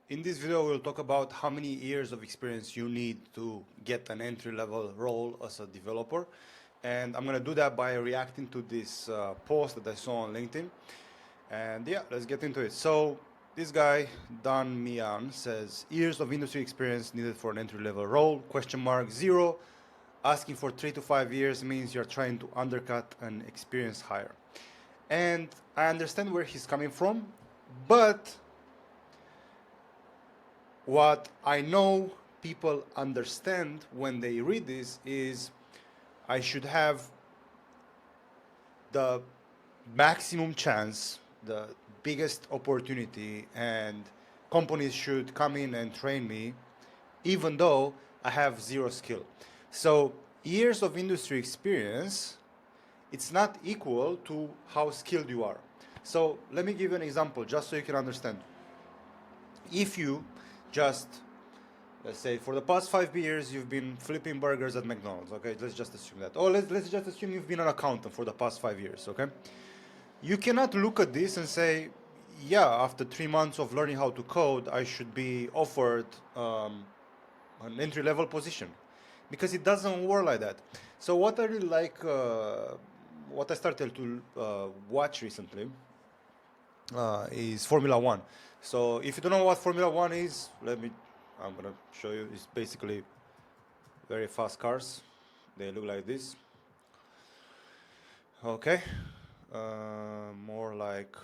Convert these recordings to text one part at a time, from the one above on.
In this video, we'll talk about how many years of experience you need to get an entry-level role as a developer. And I'm going to do that by reacting to this post that I saw on LinkedIn. And yeah, let's get into it. So this guy, Dan Mian, says, years of industry experience needed for an entry-level role, question mark, 0. Asking for 3 to 5 years means you're trying to undercut an experienced hire. And I understand where he's coming from, but what I know people understand when they read this is I should have the maximum chance, the biggest opportunity, and companies should come in and train me even though I have 0 skill. So years of industry experience, it's not equal to how skilled you are. So let me give you an example just so you can understand. If you just, let's say for the past 5 years you've been flipping burgers at McDonald's, okay, let's just assume that. Or let's just assume you've been an accountant for the past 5 years, okay? You cannot look at this and say, yeah, after 3 months of learning how to code, I should be offered an entry-level position, because it doesn't work like that. So what I really like, what I started to watch recently is Formula One. So if you don't know what Formula One is, I'm gonna show you. It's basically very fast cars. They look like this. Okay, more like,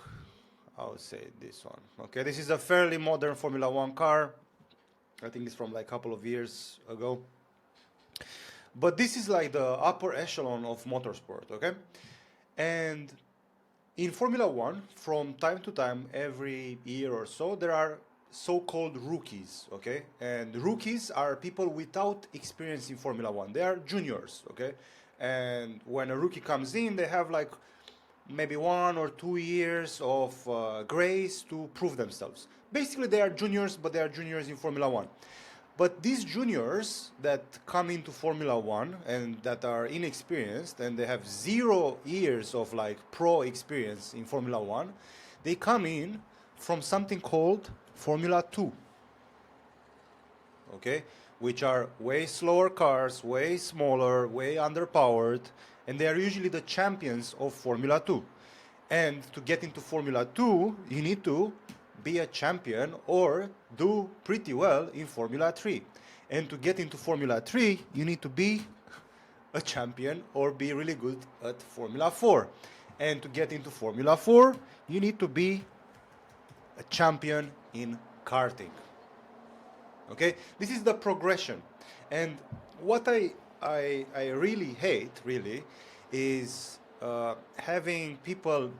I would say this one. Okay, this is a fairly modern Formula One car. I think it's from like a couple of years ago. But this is like the upper echelon of motorsport, okay? And in Formula One, from time to time, every year or so, there are so-called rookies, okay? And rookies are people without experience in Formula One. They are juniors, okay? And when a rookie comes in, they have like maybe 1 or 2 years of grace to prove themselves. Basically, they are juniors, but they are juniors in Formula One. But these juniors that come into Formula One and that are inexperienced and they have 0 years of like pro experience in Formula One, they come in from something called Formula 2, okay? Which are way slower cars, way smaller, way underpowered, and they are usually the champions of Formula 2. And to get into Formula 2, you need to be a champion or do pretty well in Formula 3. And to get into Formula 3, you need to be a champion or be really good at Formula 4. And to get into Formula 4, you need to be a champion in karting. Okay, this is the progression. And what I really hate, really, is having people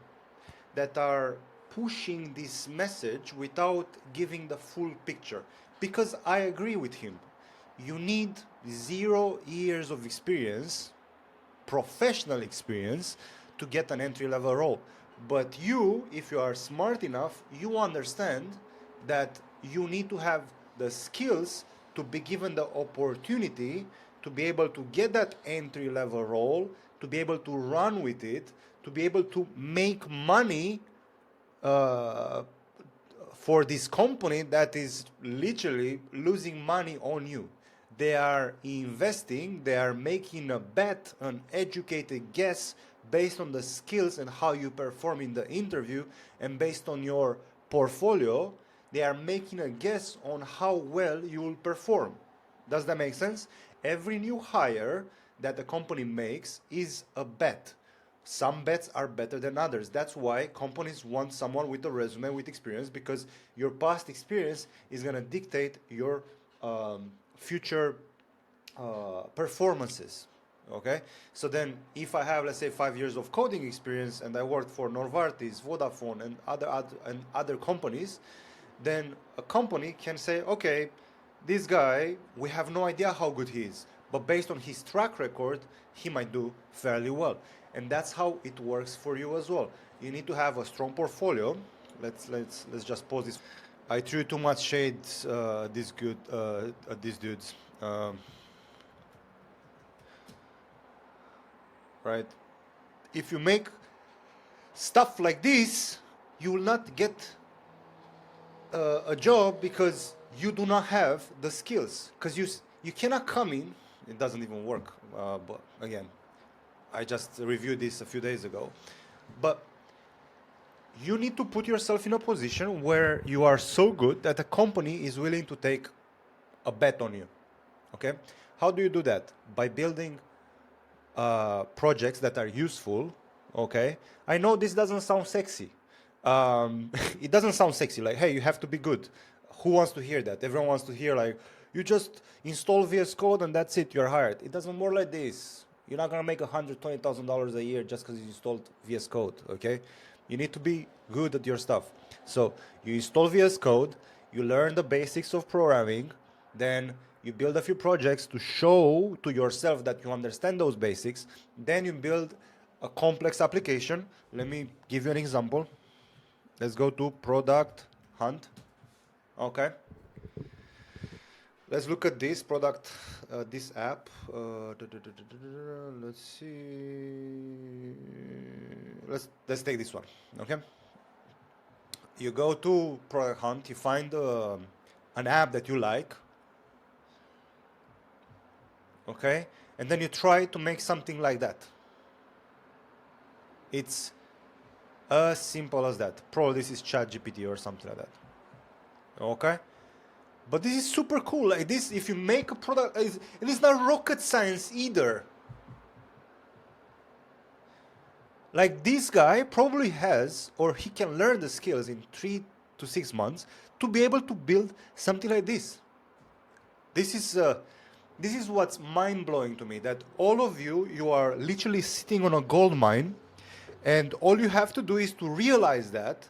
that are pushing this message without giving the full picture. Because I agree with him. You need 0 years of experience, professional experience, to get an entry-level role. But you, if you are smart enough, you understand that you need to have the skills to be given the opportunity to be able to get that entry-level role, to be able to run with it, to be able to make money for this company that is literally losing money on you. They are investing, they are making a bet, an educated guess based on the skills and how you perform in the interview, and based on your portfolio, they are making a guess on how well you will perform. Does that make sense? Every new hire that a company makes is a bet. Some bets are better than others. That's why companies want someone with a resume, with experience, because your past experience is going to dictate your future performances. Okay? So then if I have, let's say, 5 years of coding experience and I worked for Novartis, Vodafone, and other companies, then a company can say, okay, this guy, we have no idea how good he is, but based on his track record, he might do fairly well. And that's how it works for you as well. You need to have a strong portfolio. Let's just pause this. I threw too much shade at these dudes. Right? If you make stuff like this, you will not get a job because you do not have the skills. Because you cannot come in. It doesn't even work. But again, I just reviewed this a few days ago. But you need to put yourself in a position where you are so good that a company is willing to take a bet on you. Okay? How do you do that? By building projects that are useful. Okay? I know this doesn't sound sexy. It doesn't sound sexy. Like, hey, you have to be good. Who wants to hear that? Everyone wants to hear, like, you just install VS Code and that's it, you're hired. It doesn't work like this. You're not gonna make $120,000 a year just because you installed VS Code, okay? You need to be good at your stuff. So you install VS Code, you learn the basics of programming, then you build a few projects to show to yourself that you understand those basics, then you build a complex application. Let me give you an example. Let's go to product hunt. Okay. Let's look at this product, this app. Let's see. Let's take this one. Okay. You go to product hunt. You find an app that you like. Okay, and then you try to make something like that. It's as simple as that. Probably this is ChatGPT or something like that. Okay. But this is super cool. Like this, if you make a product, it's not rocket science either. Like this guy probably has, or he can learn the skills in 3 to 6 months to be able to build something like this. This is what's mind-blowing to me, that all of you are literally sitting on a gold mine, and all you have to do is to realize that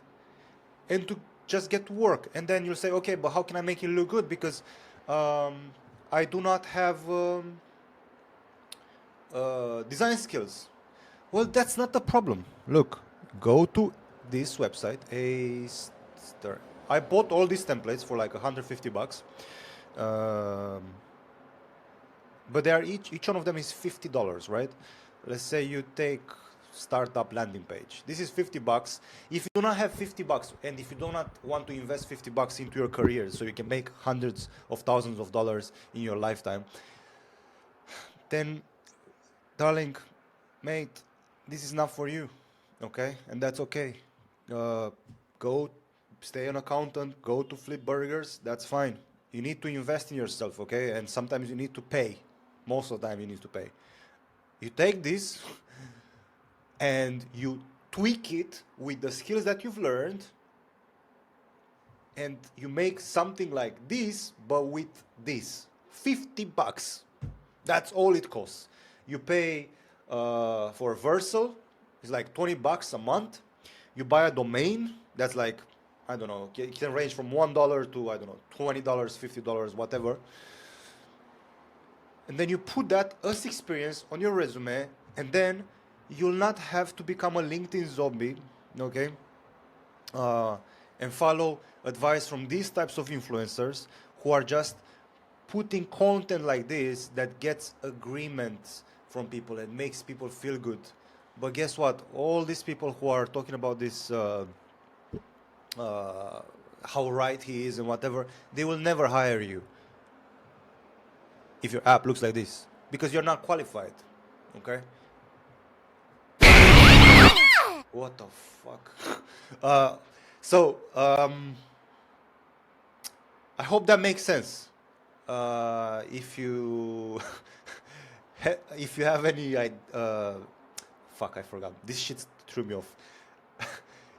and to just get to work. And then you'll say, okay, but how can I make it look good? Because I do not have design skills. Well, that's not the problem. Look, go to this website. I bought all these templates for like $150. But they are each one of them is $50, right? Let's say you take startup landing page. This is $50. If you do not have $50 and if you do not want to invest $50 into your career so you can make hundreds of thousands of dollars in your lifetime, then darling, mate, this is not for you. Okay? And that's okay. Go stay an accountant, go to flip burgers, that's fine. You need to invest in yourself, okay? And sometimes you need to pay. Most of the time you need to pay. You take this and you tweak it with the skills that you've learned, and you make something like this, but with this. $50. That's all it costs. You pay for Versal, it's like $20 a month. You buy a domain, that's like, I don't know, it can range from $1 to, I don't know, $20, $50, whatever. And then you put that as experience on your resume, and then you'll not have to become a LinkedIn zombie, okay? And follow advice from these types of influencers who are just putting content like this that gets agreements from people and makes people feel good. But guess what? All these people who are talking about this, how right he is and whatever, they will never hire you if your app looks like this, because you're not qualified, okay? What the fuck? I hope that makes sense. If you if you have any, fuck, I forgot. This shit threw me off.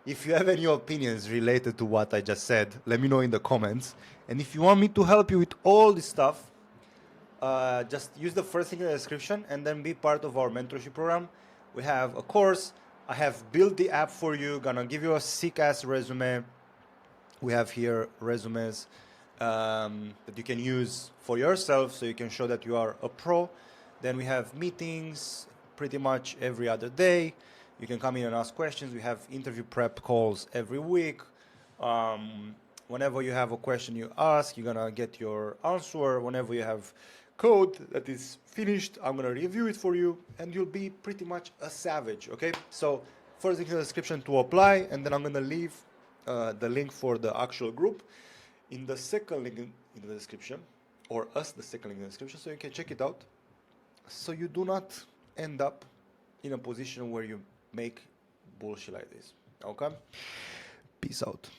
If you have any opinions related to what I just said, let me know in the comments. And if you want me to help you with all this stuff, just use the first thing in the description and then be part of our mentorship program. We have a course. I have built the app for you, gonna give you a sick ass resume. We have here resumes that you can use for yourself so you can show that you are a pro. Then we have meetings pretty much every other day. You can come in and ask questions. We have interview prep calls every week. Whenever you have a question you ask, you're gonna get your answer. Whenever you have code that is finished, I'm gonna review it for you, and you'll be pretty much a savage, okay? So first link in the description to apply, and then I'm gonna leave the link for the actual group in the second link in the description, or the second link in the description, so you can check it out, so you do not end up in a position where you make bullshit like this. Okay? Peace out.